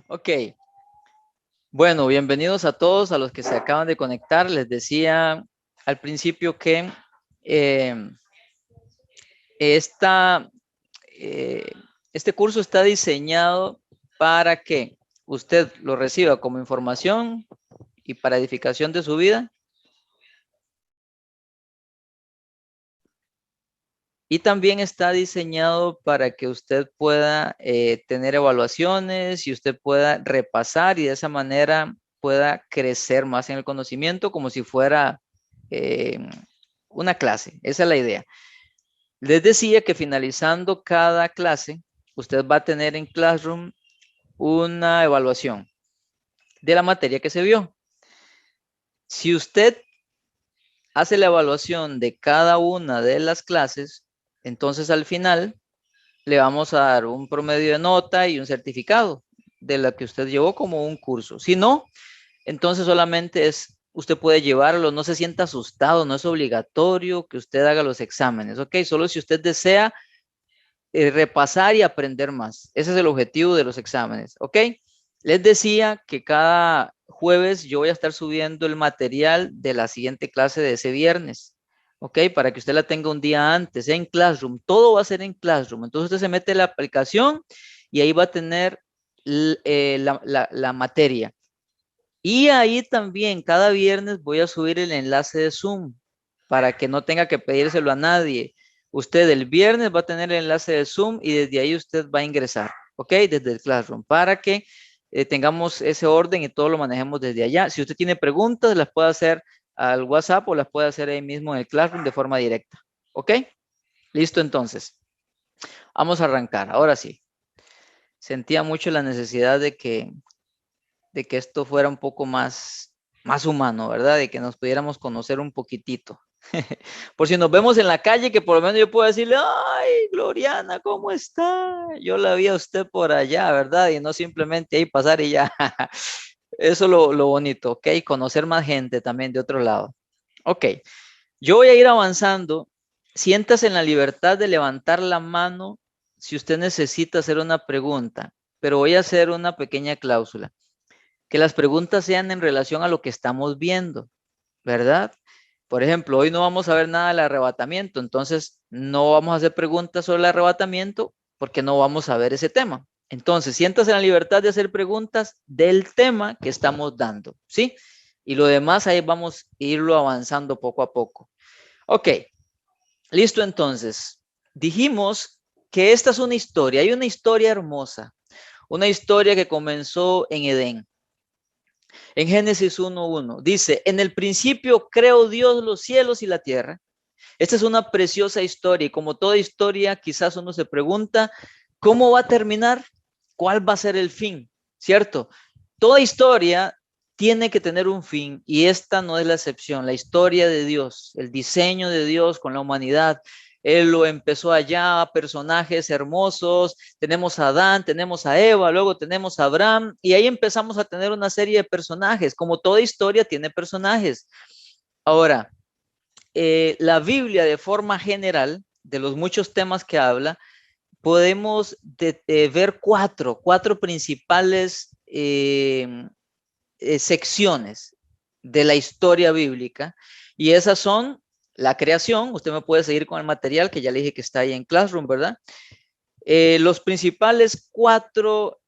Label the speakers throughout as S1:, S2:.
S1: Ok, bueno, bienvenidos a todos a los que se acaban de conectar. Les decía al principio que eh, esta, eh, este curso está diseñado para que usted lo reciba como información y para edificación de su vida. Y también está diseñado para que usted pueda tener evaluaciones y usted pueda repasar y de esa manera pueda crecer más en el conocimiento como si fuera eh, una clase. Esa es la idea. Les decía que finalizando cada clase, usted va a tener en Classroom una evaluación de la materia que se vio. Si usted hace la evaluación de cada una de las clases, entonces al final le vamos a dar un promedio de nota y un certificado de la que usted llevó como un curso. Si no, entonces solamente usted puede llevarlo, no se sienta asustado, no es obligatorio que usted haga los exámenes, ¿ok? Solo si usted desea repasar y aprender más. Ese es el objetivo de los exámenes, ¿ok? Les decía que cada jueves yo voy a estar subiendo el material de la siguiente clase de ese viernes, ¿ok? Para que usted la tenga un día antes en Classroom. Todo va a ser en Classroom. Entonces usted se mete en la aplicación y ahí va a tener la materia. Y ahí también cada viernes voy a subir el enlace de Zoom para que no tenga que pedírselo a nadie. Usted el viernes va a tener el enlace de Zoom y desde ahí usted va a ingresar, ¿ok? Desde el Classroom para que tengamos ese orden y todo lo manejemos desde allá. Si usted tiene preguntas, las puede hacer al WhatsApp o las puede hacer ahí mismo en el Classroom de forma directa, ¿ok? Listo entonces. Vamos a arrancar. Ahora sí. Sentía mucho la necesidad de que esto fuera un poco más humano, ¿verdad? De que nos pudiéramos conocer un poquitito. Por si nos vemos en la calle, que por lo menos yo pueda decirle, ay, Gloriana, ¿cómo está? Yo la vi a usted por allá, ¿verdad? Y no simplemente ahí pasar y ya. Eso es lo bonito, ¿ok? Conocer más gente también de otro lado. Ok, yo voy a ir avanzando. Siéntase en la libertad de levantar la mano si usted necesita hacer una pregunta, pero voy a hacer una pequeña cláusula que las preguntas sean en relación a lo que estamos viendo, ¿verdad? Por ejemplo, hoy no vamos a ver nada del arrebatamiento, entonces no vamos a hacer preguntas sobre el arrebatamiento porque no vamos a ver ese tema. Entonces, siéntase en la libertad de hacer preguntas del tema que estamos dando, ¿sí? Y lo demás ahí vamos a irlo avanzando poco a poco. Ok, listo entonces. Dijimos que esta es una historia, hay una historia hermosa, una historia que comenzó en Edén. En Génesis 1:1 dice, en el principio creó Dios los cielos y la tierra. Esta es una preciosa historia y como toda historia, quizás uno se pregunta, ¿cómo va a terminar? ¿Cuál va a ser el fin? ¿Cierto? Toda historia tiene que tener un fin y esta no es la excepción. La historia de Dios, el diseño de Dios con la humanidad, Él lo empezó allá, personajes hermosos, tenemos a Adán, tenemos a Eva, luego tenemos a Abraham y ahí empezamos a tener una serie de personajes, como toda historia tiene personajes. Ahora, la Biblia de forma general, de los muchos temas que habla, podemos ver cuatro principales secciones de la historia bíblica y esas son la creación. Usted me puede seguir con el material que ya le dije que está ahí en Classroom, ¿verdad? Los principales cuatro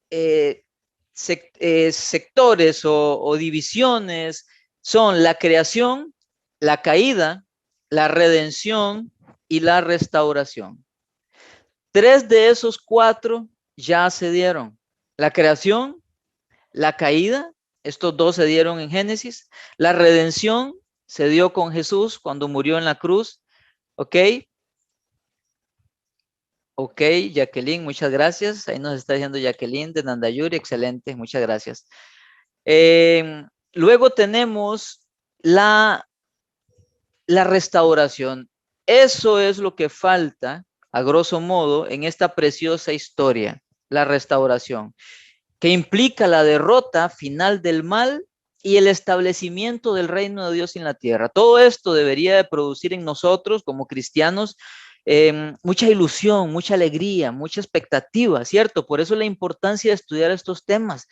S1: sectores o divisiones son la creación, la caída, la redención y la restauración. Tres de esos cuatro ya se dieron. La creación, la caída, estos dos se dieron en Génesis. La redención se dio con Jesús cuando murió en la cruz. ¿Ok? Ok, Jacqueline, muchas gracias. Ahí nos está diciendo Jacqueline de Nandayuri, excelente, muchas gracias. Luego tenemos la restauración. Eso es lo que falta, a grosso modo, en esta preciosa historia, la restauración, que implica la derrota final del mal y el establecimiento del reino de Dios en la tierra. Todo esto debería de producir en nosotros como cristianos mucha ilusión, mucha alegría, mucha expectativa, ¿cierto? Por eso la importancia de estudiar estos temas,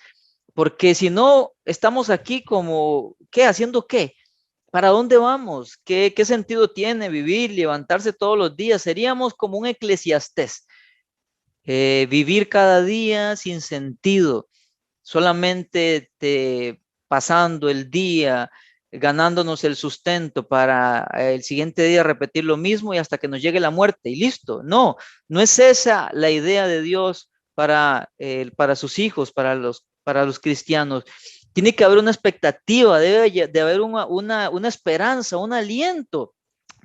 S1: porque si no, estamos aquí como, ¿qué? ¿Haciendo qué? ¿Para dónde vamos? ¿Qué sentido tiene vivir, levantarse todos los días? Seríamos como un eclesiastés, vivir cada día sin sentido, solamente pasando el día, ganándonos el sustento para el siguiente día repetir lo mismo y hasta que nos llegue la muerte y listo. No, no es esa la idea de Dios para sus hijos, para los cristianos. Tiene que haber una expectativa, debe de haber una esperanza, un aliento.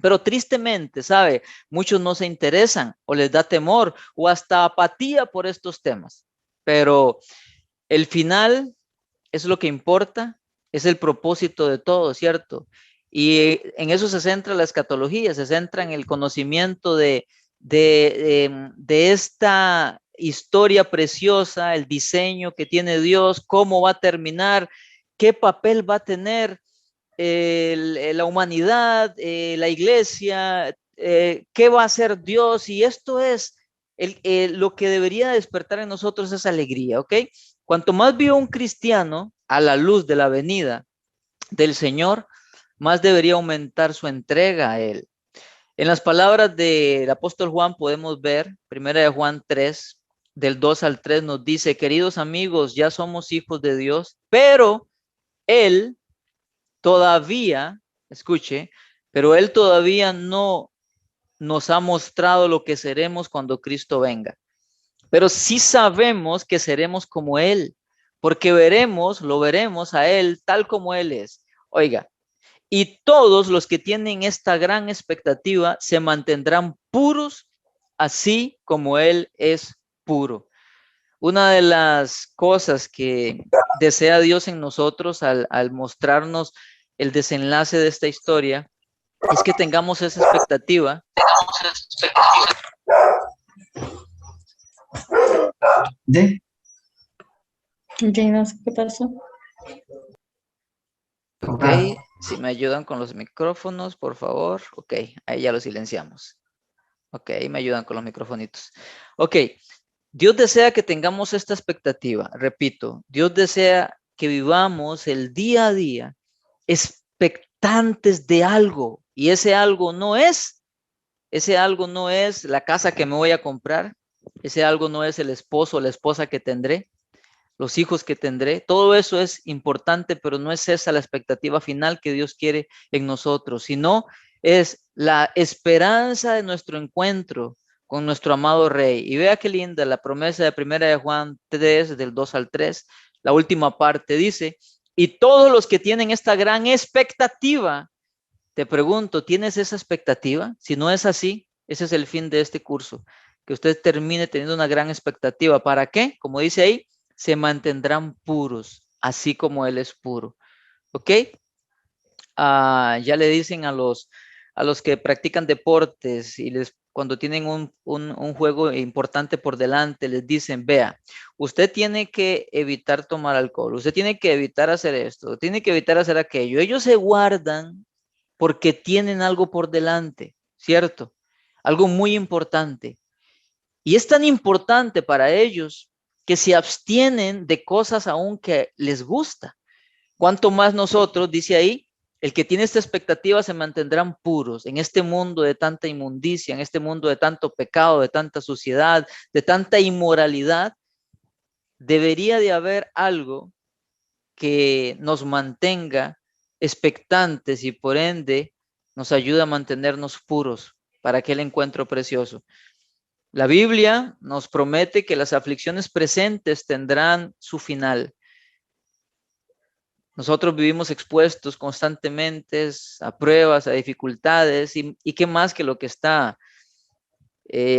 S1: Pero tristemente, ¿sabe? Muchos no se interesan o les da temor o hasta apatía por estos temas. Pero el final es lo que importa, es el propósito de todo, ¿cierto? Y en eso se centra la escatología, se centra en el conocimiento de esta historia preciosa, el diseño que tiene Dios, cómo va a terminar, qué papel va a tener la humanidad, la iglesia, qué va a hacer Dios. Y esto es lo que debería despertar en nosotros esa alegría, ¿ok? Cuanto más vive un cristiano a la luz de la venida del Señor, más debería aumentar su entrega a Él. En las palabras del apóstol Juan podemos ver, primera de Juan 3, del 2 al 3 nos dice, queridos amigos, ya somos hijos de Dios, pero Él todavía, escuche, pero Él todavía no nos ha mostrado lo que seremos cuando Cristo venga. Pero sí sabemos que seremos como Él, porque lo veremos a Él tal como Él es. Oiga, y todos los que tienen esta gran expectativa se mantendrán puros, así como Él es puro. Una de las cosas que desea Dios en nosotros al mostrarnos el desenlace de esta historia es que tengamos esa expectativa.
S2: ¿De?
S3: No sé qué pasó.
S1: Ok, si me ayudan con los micrófonos, por favor. Ok, ahí ya lo silenciamos. Ok, me ayudan con los microfonitos. Ok, Dios desea que tengamos esta expectativa. Repito, Dios desea que vivamos el día a día expectantes de algo. Y ese algo no es la casa que me voy a comprar. Ese algo no es el esposo o la esposa que tendré, los hijos que tendré. Todo eso es importante, pero no es esa la expectativa final que Dios quiere en nosotros, sino es la esperanza de nuestro encuentro con nuestro amado Rey. Y vea qué linda la promesa de primera de Juan 3, del 2 al 3, la última parte dice, y todos los que tienen esta gran expectativa, te pregunto, ¿tienes esa expectativa? Si no es así, ese es el fin de este curso, que usted termine teniendo una gran expectativa. ¿Para qué? Como dice ahí, se mantendrán puros, así como Él es puro. ¿Ok? Ya le dicen a los que practican deportes y cuando tienen un juego importante por delante, les dicen, vea, usted tiene que evitar tomar alcohol, usted tiene que evitar hacer esto, tiene que evitar hacer aquello. Ellos se guardan porque tienen algo por delante, ¿cierto? Algo muy importante. Y es tan importante para ellos que se abstienen de cosas aún que les gusta. Cuanto más nosotros, dice ahí, el que tiene esta expectativa se mantendrán puros en este mundo de tanta inmundicia, en este mundo de tanto pecado, de tanta suciedad, de tanta inmoralidad. Debería de haber algo que nos mantenga expectantes y por ende nos ayuda a mantenernos puros para aquel encuentro precioso. La Biblia nos promete que las aflicciones presentes tendrán su final. Nosotros vivimos expuestos constantemente a pruebas, a dificultades y qué más que lo que está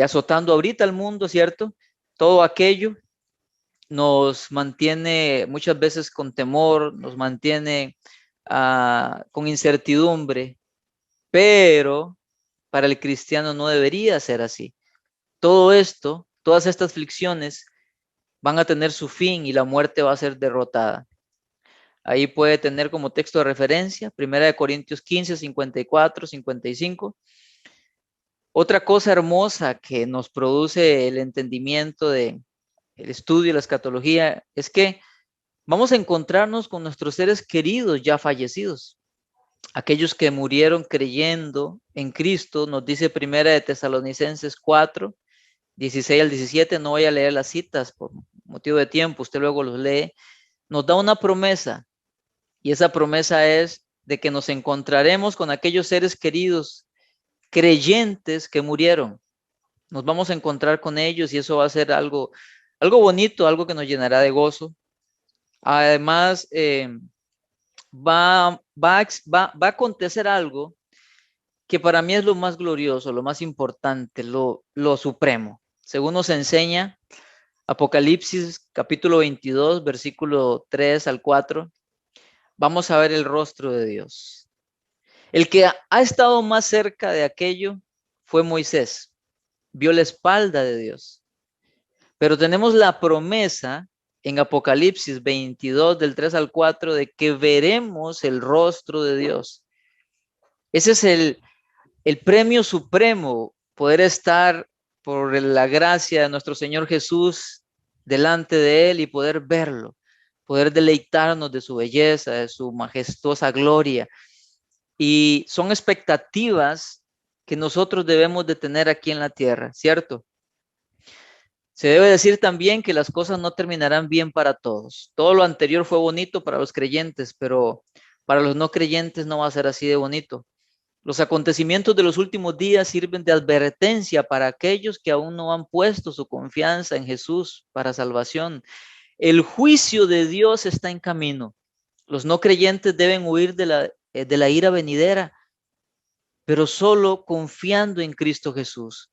S1: azotando ahorita al mundo, ¿cierto? Todo aquello nos mantiene muchas veces con temor, nos mantiene con incertidumbre, pero para el cristiano no debería ser así. Todo esto, todas estas aflicciones van a tener su fin y la muerte va a ser derrotada. Ahí puede tener como texto de referencia, 1 Corintios 15, 54, 55. Otra cosa hermosa que nos produce el entendimiento de el estudio de la escatología es que vamos a encontrarnos con nuestros seres queridos ya fallecidos, aquellos que murieron creyendo en Cristo. Nos dice Primera de Tesalonicenses 4, 16 al 17. No voy a leer las citas por motivo de tiempo, usted luego los lee. Nos da una promesa, y esa promesa es de que nos encontraremos con aquellos seres queridos creyentes que murieron. Nos vamos a encontrar con ellos y eso va a ser algo bonito, algo que nos llenará de gozo. Además, va a acontecer algo que para mí es lo más glorioso, lo más importante, lo supremo. Según nos enseña Apocalipsis capítulo 22, versículo 3 al 4, vamos a ver el rostro de Dios. El que ha estado más cerca de aquello fue Moisés, vio la espalda de Dios. Pero tenemos la promesa en Apocalipsis 22, del 3 al 4, de que veremos el rostro de Dios. Ese es el premio supremo, poder estar por la gracia de nuestro Señor Jesús delante de Él y poder verlo, poder deleitarnos de su belleza, de su majestuosa gloria. Y son expectativas que nosotros debemos de tener aquí en la tierra, ¿cierto? Se debe decir también que las cosas no terminarán bien para todos. Todo lo anterior fue bonito para los creyentes, pero para los no creyentes no va a ser así de bonito. Los acontecimientos de los últimos días sirven de advertencia para aquellos que aún no han puesto su confianza en Jesús para salvación. El juicio de Dios está en camino. Los no creyentes deben huir de la ira venidera, pero solo confiando en Cristo Jesús.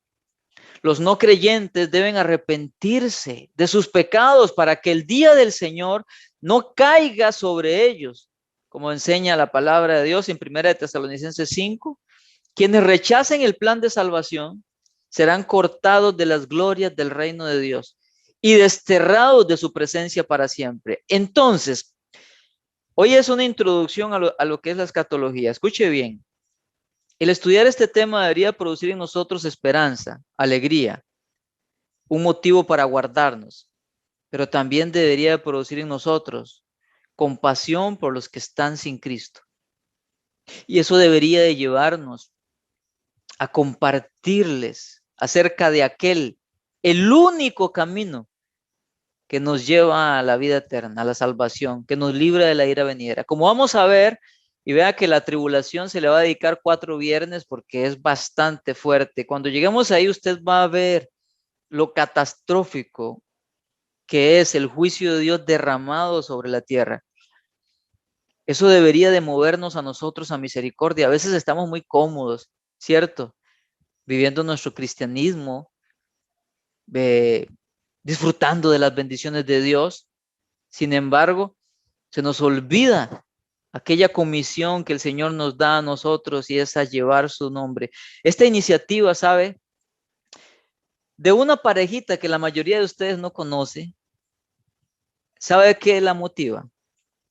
S1: Los no creyentes deben arrepentirse de sus pecados para que el día del Señor no caiga sobre ellos, como enseña la palabra de Dios en 1 Tesalonicenses 5. Quienes rechacen el plan de salvación serán cortados de las glorias del reino de Dios y desterrados de su presencia para siempre. Entonces, hoy es una introducción a lo que es la escatología. Escuche bien. El estudiar este tema debería producir en nosotros esperanza, alegría, un motivo para guardarnos, pero también debería producir en nosotros compasión por los que están sin Cristo. Y eso debería de llevarnos a compartirles acerca de el único camino que nos lleva a la vida eterna, a la salvación, que nos libra de la ira venidera. Como vamos a ver, y vea que la tribulación se le va a dedicar 4 viernes porque es bastante fuerte. Cuando lleguemos ahí, usted va a ver lo catastrófico que es el juicio de Dios derramado sobre la tierra. Eso debería de movernos a nosotros a misericordia. A veces estamos muy cómodos, ¿cierto? Viviendo nuestro cristianismo, disfrutando de las bendiciones de Dios. Sin embargo, se nos olvida aquella comisión que el Señor nos da a nosotros y es a llevar su nombre. Esta iniciativa, ¿sabe? De una parejita que la mayoría de ustedes no conoce, ¿sabe qué la motiva?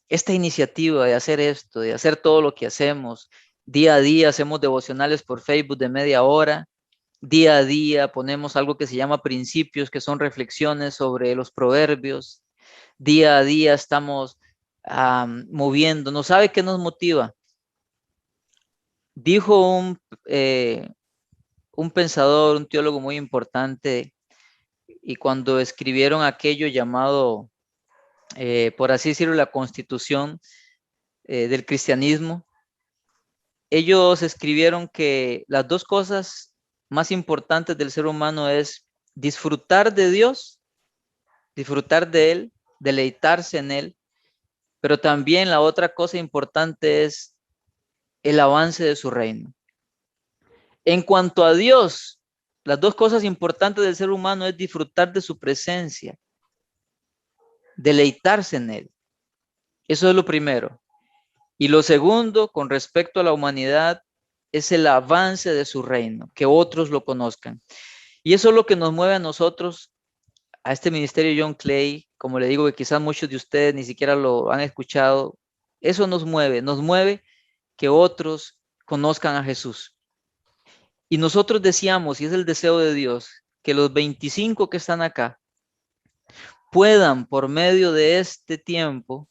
S1: Esta iniciativa de hacer esto, de hacer todo lo que hacemos. Día a día hacemos devocionales por Facebook de media hora. Día a día ponemos algo que se llama principios, que son reflexiones sobre los proverbios. Día a día estamos moviéndonos. ¿Sabe qué nos motiva? Dijo un pensador, un teólogo muy importante, y cuando escribieron aquello llamado, por así decirlo, la constitución del cristianismo, ellos escribieron que las dos cosas más importantes del ser humano es disfrutar de Dios, disfrutar de Él, deleitarse en Él, pero también la otra cosa importante es el avance de su reino. En cuanto a Dios, las dos cosas importantes del ser humano es disfrutar de su presencia, deleitarse en Él. Eso es lo primero. Y lo segundo, con respecto a la humanidad, es el avance de su reino, que otros lo conozcan. Y eso es lo que nos mueve a nosotros, a este ministerio John Clay, como le digo, que quizás muchos de ustedes ni siquiera lo han escuchado. Eso nos mueve que otros conozcan a Jesús. Y nosotros deseamos, y es el deseo de Dios, que los 25 que están acá puedan, por medio de este tiempo,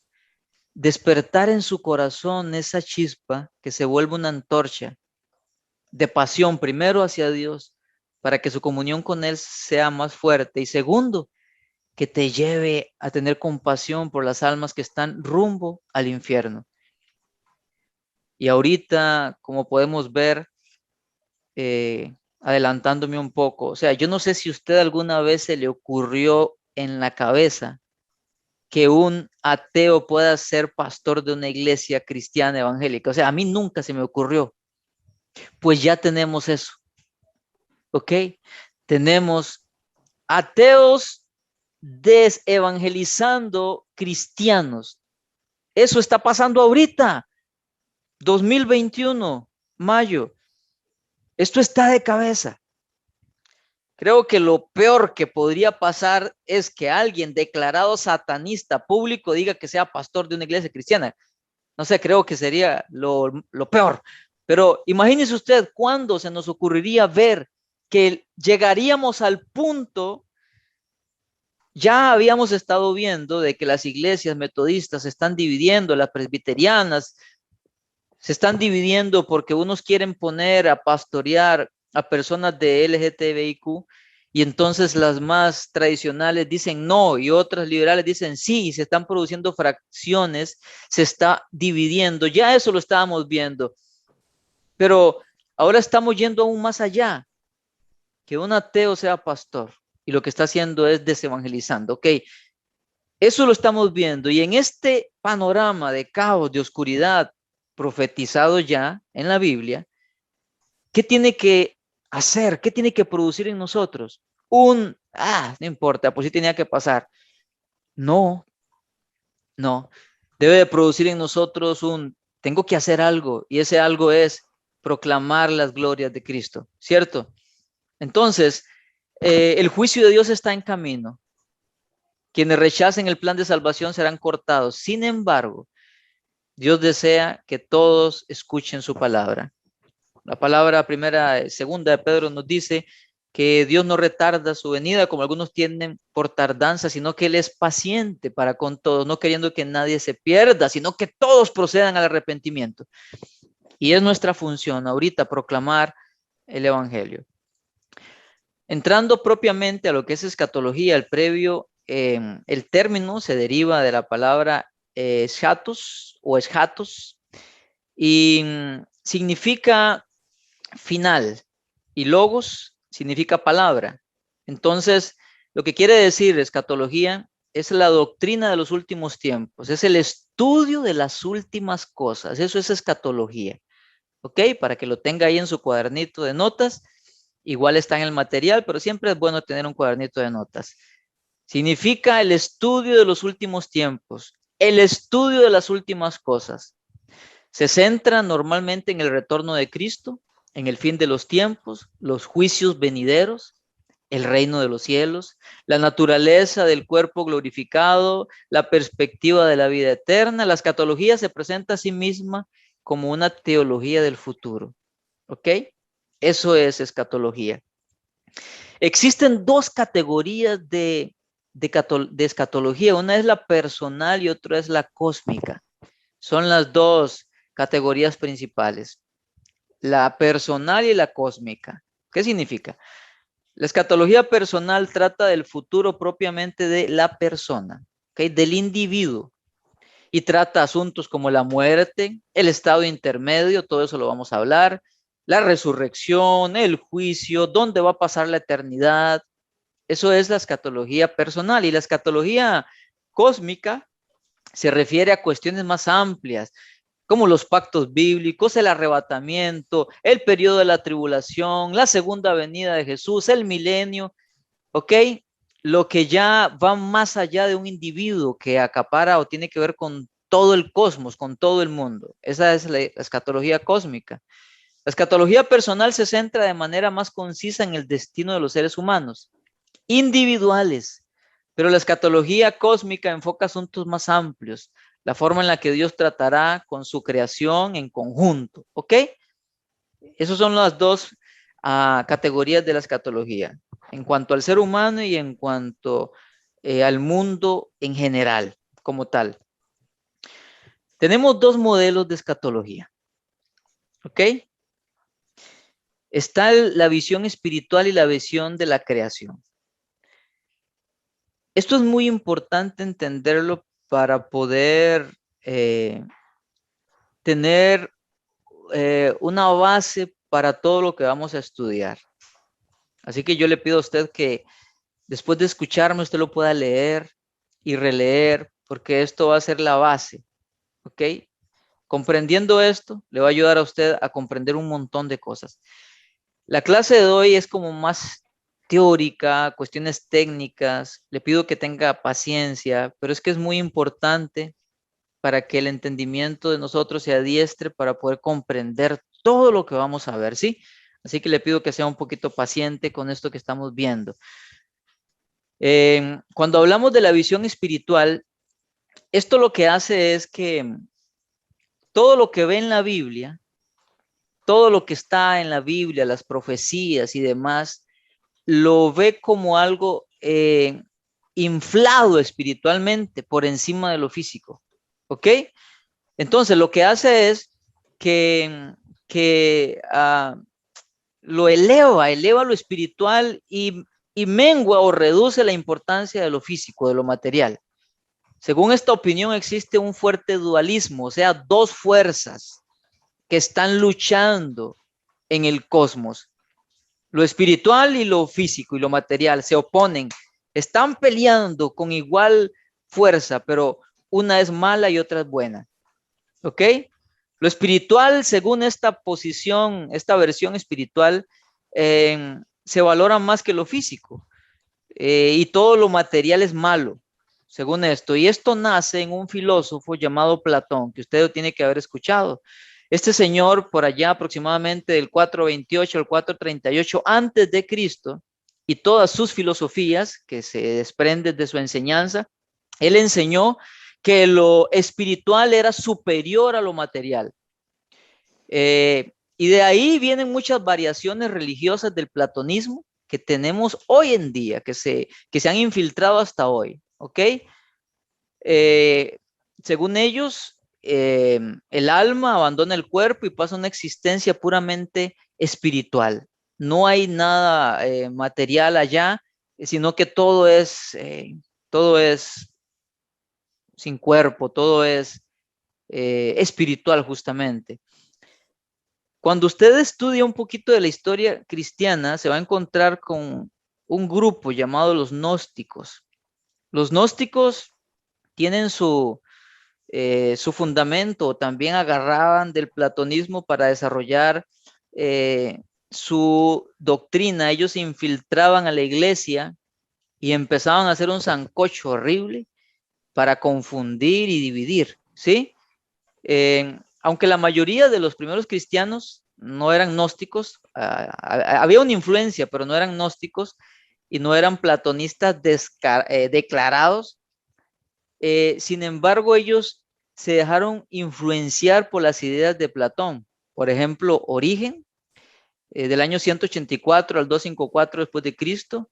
S1: despertar en su corazón esa chispa que se vuelva una antorcha de pasión, primero hacia Dios, para que su comunión con Él sea más fuerte. Y segundo, que te lleve a tener compasión por las almas que están rumbo al infierno. Y ahorita, como podemos ver, adelantándome un poco, o sea, yo no sé si usted alguna vez se le ocurrió en la cabeza que un ateo pueda ser pastor de una iglesia cristiana evangélica. O sea, a mí nunca se me ocurrió. Pues ya tenemos eso, ¿ok? Tenemos ateos desevangelizando cristianos. Eso está pasando ahorita, 2021, mayo. Esto está de cabeza. Creo que lo peor que podría pasar es que alguien declarado satanista público diga que sea pastor de una iglesia cristiana. No sé, creo que sería lo peor. Pero imagínese usted cuándo se nos ocurriría ver que llegaríamos al punto, ya habíamos estado viendo de que las iglesias metodistas se están dividiendo, las presbiterianas se están dividiendo porque unos quieren poner a pastorear a personas de LGTBIQ y entonces las más tradicionales dicen no y otras liberales dicen sí, y se están produciendo fracciones, se está dividiendo, ya eso lo estábamos viendo, pero ahora estamos yendo aún más allá, que un ateo sea pastor y lo que está haciendo es desevangelizando, ok, eso lo estamos viendo y en este panorama de caos, de oscuridad, profetizado ya en la Biblia, ¿qué tiene que hacer? ¿Qué tiene que producir en nosotros? No importa, pues sí tenía que pasar. No, no. Debe de producir en nosotros tengo que hacer algo y ese algo es proclamar las glorias de Cristo, ¿cierto? Entonces, el juicio de Dios está en camino. Quienes rechacen el plan de salvación serán cortados. Sin embargo, Dios desea que todos escuchen su palabra. La palabra primera, segunda de Pedro nos dice que Dios no retarda su venida como algunos tienen por tardanza, sino que Él es paciente para con todos, no queriendo que nadie se pierda, sino que todos procedan al arrepentimiento. Y es nuestra función ahorita proclamar el Evangelio. Entrando propiamente a lo que es escatología, el término se deriva de la palabra eschatos o eschatos y significa final y logos significa palabra. Entonces, lo que quiere decir escatología es la doctrina de los últimos tiempos, es el estudio de las últimas cosas. Eso es escatología. ¿Ok? Para que lo tenga ahí en su cuadernito de notas. Igual está en el material, pero siempre es bueno tener un cuadernito de notas. Significa el estudio de los últimos tiempos, el estudio de las últimas cosas. Se centra normalmente en el retorno de Cristo, en el fin de los tiempos, los juicios venideros, el reino de los cielos, la naturaleza del cuerpo glorificado, la perspectiva de la vida eterna. La escatología se presenta a sí misma como una teología del futuro. ¿Ok? Eso es escatología. Existen dos categorías de escatología. Una es la personal y otra es la cósmica. Son las dos categorías principales. La personal y la cósmica. ¿Qué significa? La escatología personal trata del futuro propiamente de la persona, ¿okay? Del individuo. Y trata asuntos como la muerte, el estado intermedio, todo eso lo vamos a hablar, la resurrección, el juicio, dónde va a pasar la eternidad. Eso es la escatología personal. Y la escatología cósmica se refiere a cuestiones más amplias, como los pactos bíblicos, el arrebatamiento, el periodo de la tribulación, la segunda venida de Jesús, el milenio, ¿ok? Lo que ya va más allá de un individuo que acapara o tiene que ver con todo el cosmos, con todo el mundo. Esa es la escatología cósmica. La escatología personal se centra de manera más concisa en el destino de los seres humanos, individuales, pero la escatología cósmica enfoca asuntos más amplios, la forma en la que Dios tratará con su creación en conjunto, ¿ok? Esos son los dos a categorías de la escatología, en cuanto al ser humano y en cuanto al mundo en general, como tal. Tenemos dos modelos de escatología, ¿ok? Está la visión espiritual y la visión de la creación. Esto es muy importante entenderlo para poder tener una base para todo lo que vamos a estudiar. Así que yo le pido a usted que después de escucharme usted lo pueda leer y releer, porque esto va a ser la base, ¿ok? Comprendiendo esto, le va a ayudar a usted a comprender un montón de cosas. La clase de hoy es como más teórica, cuestiones técnicas. Le pido que tenga paciencia, pero es que es muy importante para que el entendimiento de nosotros se adiestre para poder comprender todo lo que vamos a ver, ¿sí? Así que le pido que sea un poquito paciente con esto que estamos viendo. Cuando hablamos de la visión espiritual, esto lo que hace es que todo lo que ve en la Biblia, todo lo que está en la Biblia, las profecías y demás, lo ve como algo inflado espiritualmente por encima de lo físico. ¿Ok? Entonces, lo que hace es que lo eleva lo espiritual y mengua o reduce la importancia de lo físico, de lo material. Según esta opinión, existe un fuerte dualismo, o sea, dos fuerzas que están luchando en el cosmos. Lo espiritual y lo físico y lo material se oponen, están peleando con igual fuerza, pero una es mala y otra es buena. ¿Ok? Lo espiritual, según esta posición, esta versión espiritual, se valora más que lo físico y todo lo material es malo, según esto. Y esto nace en un filósofo llamado Platón, que usted tiene que haber escuchado. Este señor, por allá aproximadamente del 428 al 438 antes de Cristo, y todas sus filosofías que se desprenden de su enseñanza, él enseñó que lo espiritual era superior a lo material. Y de ahí vienen muchas variaciones religiosas del platonismo que tenemos hoy en día, que se han infiltrado hasta hoy, ¿ok? Eh, Según ellos, el alma abandona el cuerpo y pasa a una existencia puramente espiritual. No hay nada material allá, sino que todo es sin cuerpo, todo es espiritual justamente. Cuando usted estudia un poquito de la historia cristiana, se va a encontrar con un grupo llamado los gnósticos. Los gnósticos tienen su fundamento, también agarraban del platonismo para desarrollar su doctrina. Ellos se infiltraban a la iglesia y empezaban a hacer un sancocho horrible para confundir y dividir, ¿sí? Aunque la mayoría de los primeros cristianos no eran gnósticos, había una influencia, pero no eran gnósticos y no eran platonistas declarados. Sin embargo, ellos se dejaron influenciar por las ideas de Platón. Por ejemplo, Origen, del año 184 al 254 después de Cristo,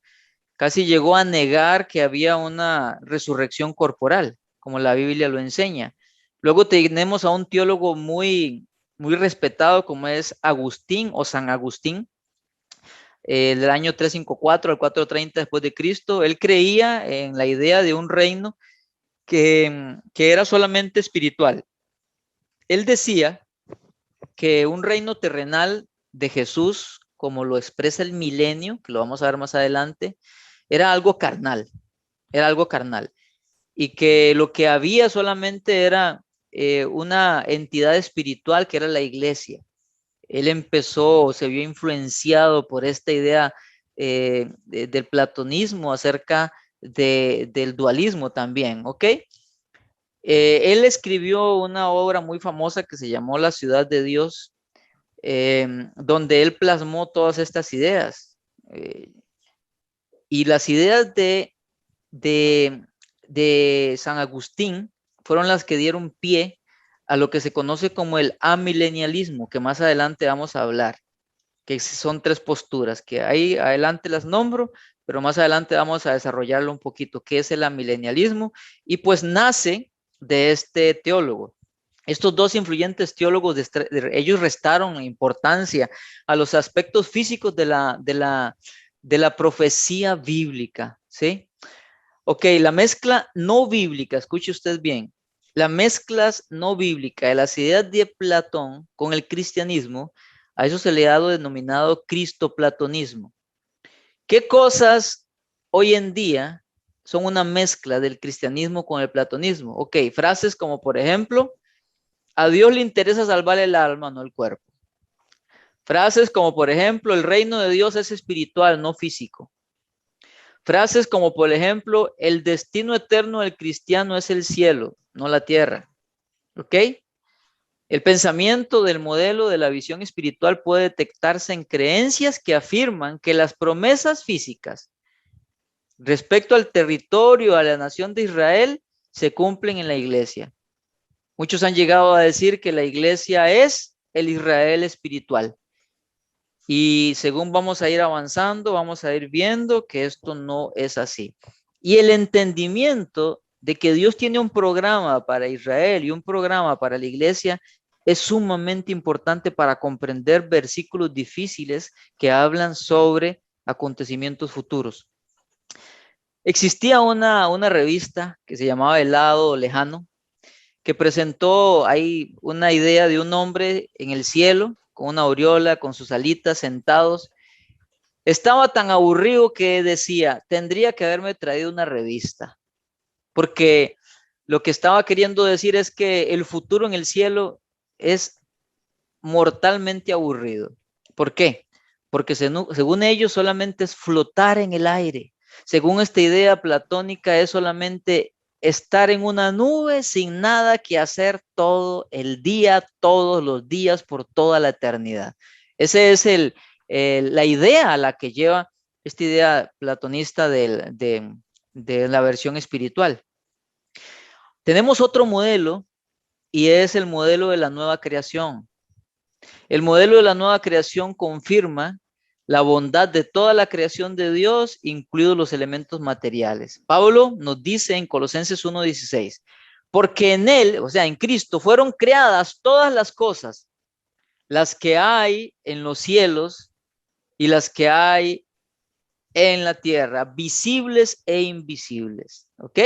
S1: casi llegó a negar que había una resurrección corporal, como la Biblia lo enseña. Luego tenemos a un teólogo muy respetado como es Agustín o San Agustín, del año 354 al 430 después de Cristo. Él creía en la idea de un reino que era solamente espiritual. Él decía que un reino terrenal de Jesús, como lo expresa el milenio, que lo vamos a ver más adelante, era algo carnal, era algo carnal. Y que lo que había solamente era una entidad espiritual que era la iglesia. Él empezó, se vio influenciado por esta idea del platonismo acerca del dualismo también, ¿ok? Él escribió una obra muy famosa que se llamó La Ciudad de Dios, donde él plasmó todas estas ideas. Y las ideas de, de San Agustín fueron las que dieron pie a lo que se conoce como el amilenialismo, que más adelante vamos a hablar. que son tres posturas, que ahí adelante las nombro, pero más adelante vamos a desarrollarlo un poquito, qué es el amilenialismo, y pues nace de este teólogo. Estos dos influyentes teólogos, ellos restaron importancia a los aspectos físicos de la profecía bíblica, ¿sí? Ok, la mezcla no bíblica, escuche usted bien, la mezcla no bíblica de las ideas de Platón con el cristianismo, a eso se le ha denominado cristoplatonismo. ¿Qué cosas hoy en día son una mezcla del cristianismo con el platonismo? Ok, frases como por ejemplo, a Dios le interesa salvar el alma, no el cuerpo. Frases como por ejemplo, el reino de Dios es espiritual, no físico. Frases como por ejemplo, el destino eterno del cristiano es el cielo, no la tierra. ¿Ok? El pensamiento del modelo de la visión espiritual puede detectarse en creencias que afirman que las promesas físicas respecto al territorio, a la nación de Israel, se cumplen en la iglesia. Muchos han llegado a decir que la iglesia es el Israel espiritual. Y según vamos a ir avanzando, vamos a ir viendo que esto no es así. Y el entendimiento de que Dios tiene un programa para Israel y un programa para la iglesia es sumamente importante para comprender versículos difíciles que hablan sobre acontecimientos futuros. Existía una revista que se llamaba El Lado Lejano, que presentó ahí una idea de un hombre en el cielo, con una aureola, con sus alitas, sentados. Estaba tan aburrido que decía, tendría que haberme traído una revista, porque lo que estaba queriendo decir es que el futuro en el cielo es mortalmente aburrido. ¿Por qué? Porque según ellos solamente es flotar en el aire. Según esta idea platónica es solamente estar en una nube sin nada que hacer todo el día, todos los días, por toda la eternidad. Esa es la idea a la que lleva esta idea platonista de la versión espiritual. Tenemos otro modelo y es el modelo de la nueva creación. El modelo de la nueva creación confirma la bondad de toda la creación de Dios, incluidos los elementos materiales. Pablo nos dice en Colosenses 1:16, porque en él, o sea, en Cristo, fueron creadas todas las cosas, las que hay en los cielos y las que hay en la tierra, visibles e invisibles. ¿Ok?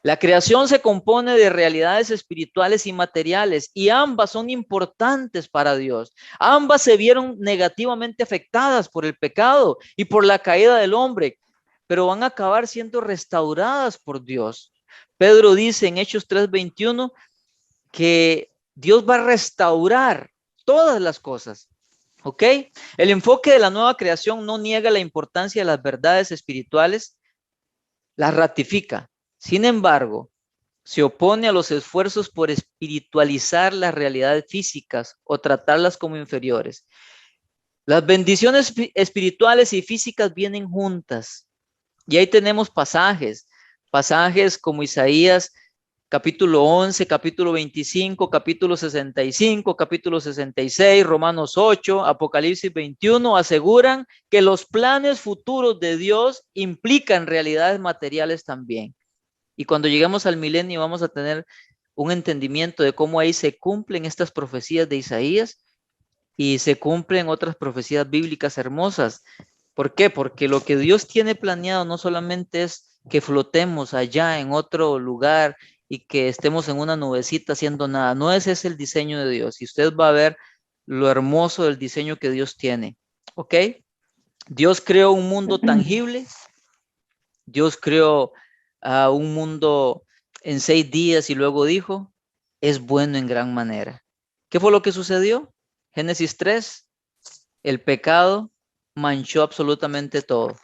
S1: La creación se compone de realidades espirituales y materiales y ambas son importantes para Dios. Ambas se vieron negativamente afectadas por el pecado y por la caída del hombre, pero van a acabar siendo restauradas por Dios. Pedro dice en Hechos 3:21 que Dios va a restaurar todas las cosas. ¿Ok? El enfoque de la nueva creación no niega la importancia de las verdades espirituales, las ratifica. Sin embargo, se opone a los esfuerzos por espiritualizar las realidades físicas o tratarlas como inferiores. Las bendiciones espirituales y físicas vienen juntas. Y ahí tenemos pasajes como Isaías capítulo 11, capítulo 25, capítulo 65, capítulo 66, Romanos 8, Apocalipsis 21, aseguran que los planes futuros de Dios implican realidades materiales también. Y cuando lleguemos al milenio vamos a tener un entendimiento de cómo ahí se cumplen estas profecías de Isaías y se cumplen otras profecías bíblicas hermosas. ¿Por qué? Porque lo que Dios tiene planeado no solamente es que flotemos allá en otro lugar y que estemos en una nubecita haciendo nada. No ese es el diseño de Dios. Y usted va a ver lo hermoso del diseño que Dios tiene. ¿Ok? Dios creó un mundo tangible. Dios creó un mundo en 6 días y luego dijo, es bueno en gran manera. ¿Qué fue lo que sucedió? Génesis 3, el pecado manchó absolutamente todo.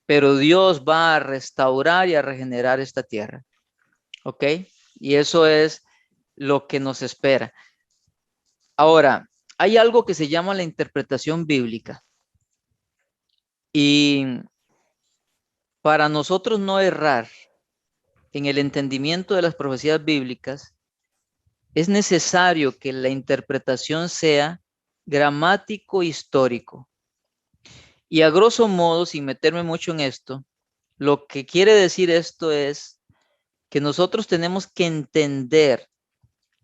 S1: Pero Dios va a restaurar y a regenerar esta tierra. ¿Ok? Y eso es lo que nos espera. Ahora, hay algo que se llama la interpretación bíblica. Y para nosotros no errar en el entendimiento de las profecías bíblicas, es necesario que la interpretación sea gramático histórico. Y a grosso modo, sin meterme mucho en esto, lo que quiere decir esto es que nosotros tenemos que entender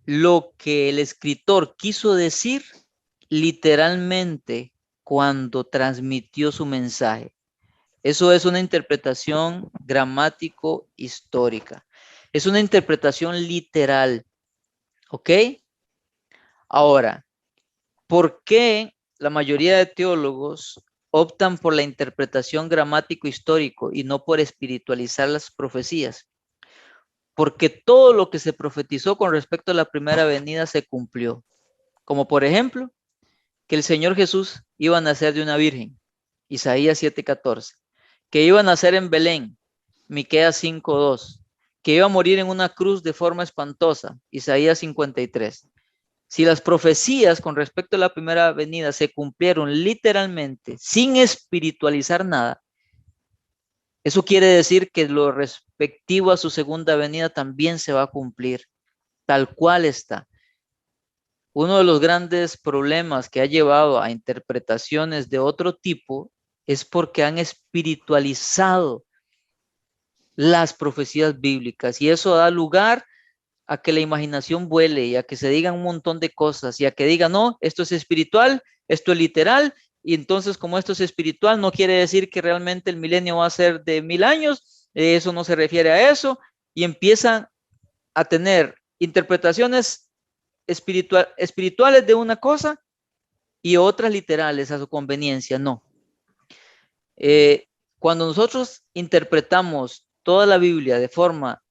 S1: lo que el escritor quiso decir literalmente cuando transmitió su mensaje. Eso es una interpretación gramático-histórica. Es una interpretación literal. ¿Ok? Ahora, ¿por qué la mayoría de teólogos optan por la interpretación gramático-histórico y no por espiritualizar las profecías? Porque todo lo que se profetizó con respecto a la primera venida se cumplió. Como por ejemplo, que el Señor Jesús iba a nacer de una virgen, Isaías 7:14, que iba a nacer en Belén, Miqueas 5:2, que iba a morir en una cruz de forma espantosa, Isaías 53. Si las profecías con respecto a la primera venida se cumplieron literalmente, sin espiritualizar nada, eso quiere decir que lo respectivo a su segunda venida también se va a cumplir, tal cual está. Uno de los grandes problemas que ha llevado a interpretaciones de otro tipo es porque han espiritualizado las profecías bíblicas y eso da lugar a que la imaginación vuele y a que se digan un montón de cosas y a que digan, no, esto es espiritual, esto es literal, y entonces como esto es espiritual, no quiere decir que realmente el milenio va a ser de 1000 años, eso no se refiere a eso, y empiezan a tener interpretaciones espirituales de una cosa y otras literales a su conveniencia, no. Cuando nosotros interpretamos toda la Biblia de forma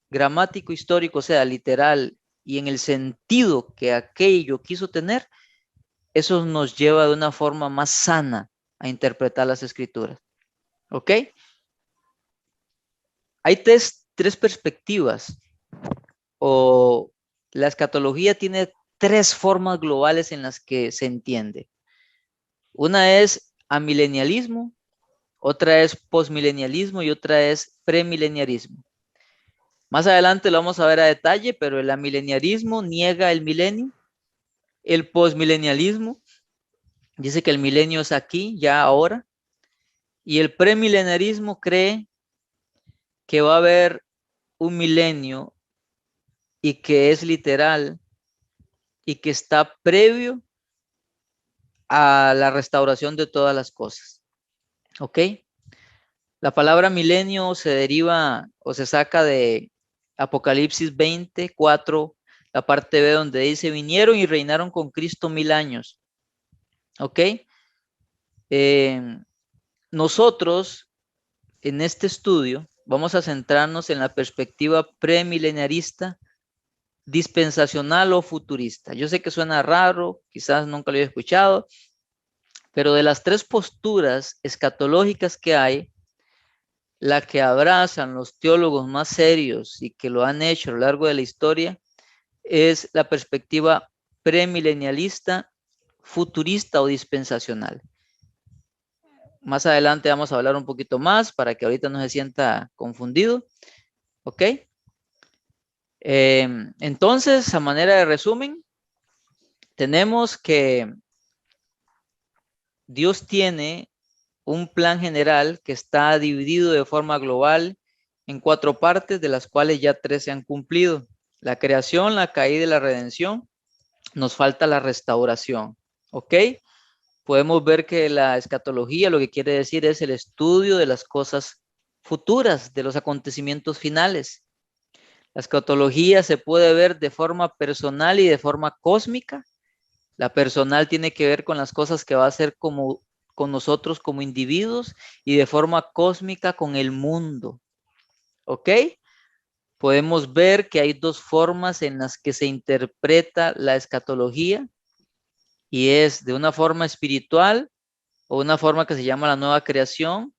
S1: gramático histórico, o sea, literal, y en el sentido que aquello quiso tener, eso nos lleva de una forma más sana a interpretar las escrituras. ¿Ok? Hay tres perspectivas, o la escatología tiene tres formas globales en las que se entiende. Una es amilenialismo, otra es postmilenialismo y otra es premileniarismo. Más adelante lo vamos a ver a detalle, pero el amileniarismo niega el milenio. El postmilenialismo dice que el milenio es aquí, ya ahora. Y el premilenarismo cree que va a haber un milenio y que es literal y que está previo a la restauración de todas las cosas. ¿Ok? La palabra milenio se deriva o se saca de Apocalipsis 24, la parte B, donde dice, vinieron y reinaron con Cristo 1000 años. ¿Ok? Nosotros en este estudio vamos a centrarnos en la perspectiva premilenarista, dispensacional o futurista. Yo sé que suena raro, quizás nunca lo he escuchado, pero de las tres posturas escatológicas que hay, la que abrazan los teólogos más serios y que lo han hecho a lo largo de la historia es la perspectiva premilenialista, futurista o dispensacional. Más adelante vamos a hablar un poquito más para que ahorita no se sienta confundido. ¿Ok? Entonces, a manera de resumen, tenemos que Dios tiene un plan general que está dividido de forma global en 4 partes, de las cuales ya 3 se han cumplido. La creación, la caída y la redención. Nos falta la restauración. ¿Ok? Podemos ver que la escatología lo que quiere decir es el estudio de las cosas futuras, de los acontecimientos finales. La escatología se puede ver de forma personal y de forma cósmica. La personal tiene que ver con las cosas que va a hacer con nosotros como individuos y de forma cósmica con el mundo. ¿Ok? Podemos ver que hay 2 formas en las que se interpreta la escatología y es de una forma espiritual o una forma que se llama la nueva creación,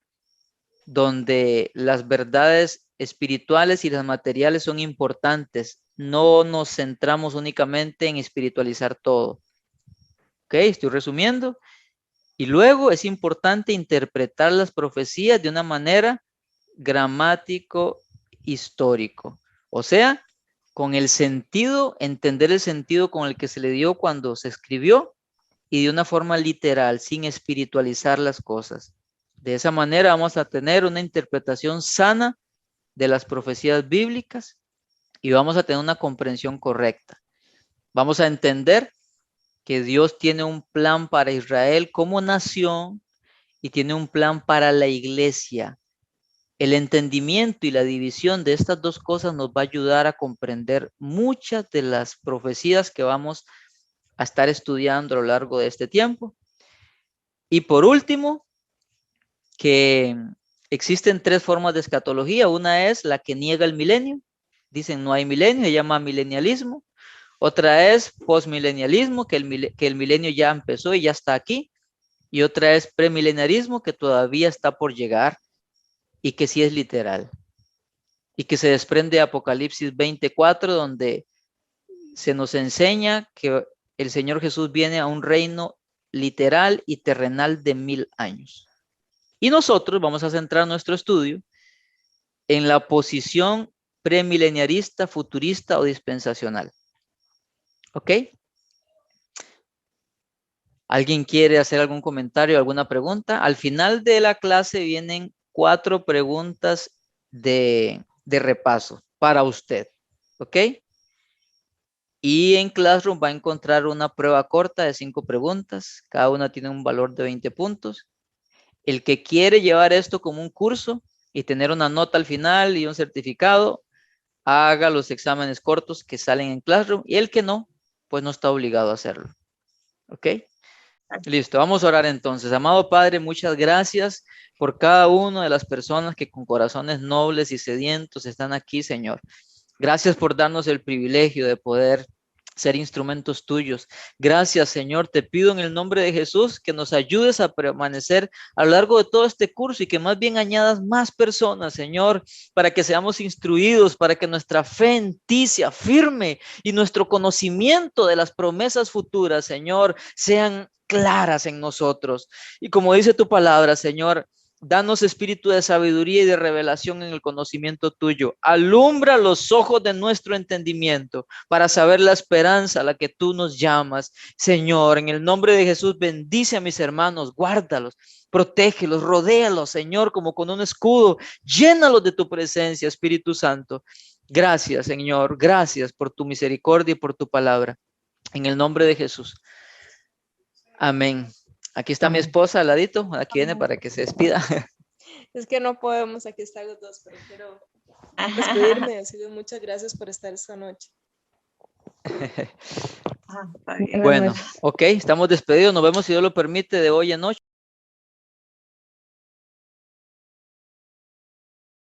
S1: donde las verdades espirituales y las materiales son importantes. No nos centramos únicamente en espiritualizar todo. ¿Ok? Estoy resumiendo. Y luego es importante interpretar las profecías de una manera gramático histórico. O sea, con el sentido, entender el sentido con el que se le dio cuando se escribió y de una forma literal, sin espiritualizar las cosas. De esa manera vamos a tener una interpretación sana de las profecías bíblicas y vamos a tener una comprensión correcta. Vamos a entender que Dios tiene un plan para Israel como nación y tiene un plan para la iglesia. El entendimiento y la división de estas dos cosas nos va a ayudar a comprender muchas de las profecías que vamos a estar estudiando a lo largo de este tiempo. Y por último, que existen tres formas de escatología. Una es la que niega el milenio. Dicen no hay milenio, se llama milenialismo. Otra es postmilenialismo, que el milenio ya empezó y ya está aquí. Y otra es premileniarismo, que todavía está por llegar y que sí es literal. Y que se desprende de Apocalipsis 24, donde se nos enseña que el Señor Jesús viene a un reino literal y terrenal de 1000 años. Y nosotros vamos a centrar nuestro estudio en la posición premileniarista, futurista o dispensacional. ¿Ok? ¿Alguien quiere hacer algún comentario, alguna pregunta? Al final de la clase vienen 4 preguntas de repaso para usted. ¿Ok? Y en Classroom va a encontrar una prueba corta de 5 preguntas. Cada una tiene un valor de 20 puntos. El que quiere llevar esto como un curso y tener una nota al final y un certificado, haga los exámenes cortos que salen en Classroom. Y el que no, pues no está obligado a hacerlo. ¿Ok? Listo, vamos a orar entonces. Amado Padre, muchas gracias por cada una de las personas que con corazones nobles y sedientos están aquí, Señor. Gracias por darnos el privilegio de poder ser instrumentos tuyos. Gracias, Señor. Te pido en el nombre de Jesús que nos ayudes a permanecer a lo largo de todo este curso y que más bien añadas más personas, Señor, para que seamos instruidos, para que nuestra fe en ti sea firme y nuestro conocimiento de las promesas futuras, Señor, sean claras en nosotros. Y como dice tu palabra, Señor, danos espíritu de sabiduría y de revelación en el conocimiento tuyo. Alumbra los ojos de nuestro entendimiento para saber la esperanza a la que tú nos llamas. Señor, en el nombre de Jesús, bendice a mis hermanos, guárdalos, protégelos, rodéalos, Señor, como con un escudo. Llénalos de tu presencia, Espíritu Santo. Gracias, Señor. Gracias por tu misericordia y por tu palabra. En el nombre de Jesús. Amén. Aquí está mi esposa al ladito, aquí viene para que se despida.
S2: Es que no podemos, aquí están los dos, pero quiero despedirme, decirles muchas gracias por estar esta noche.
S1: Bueno, ok, estamos despedidos, nos vemos si Dios lo permite de hoy en noche.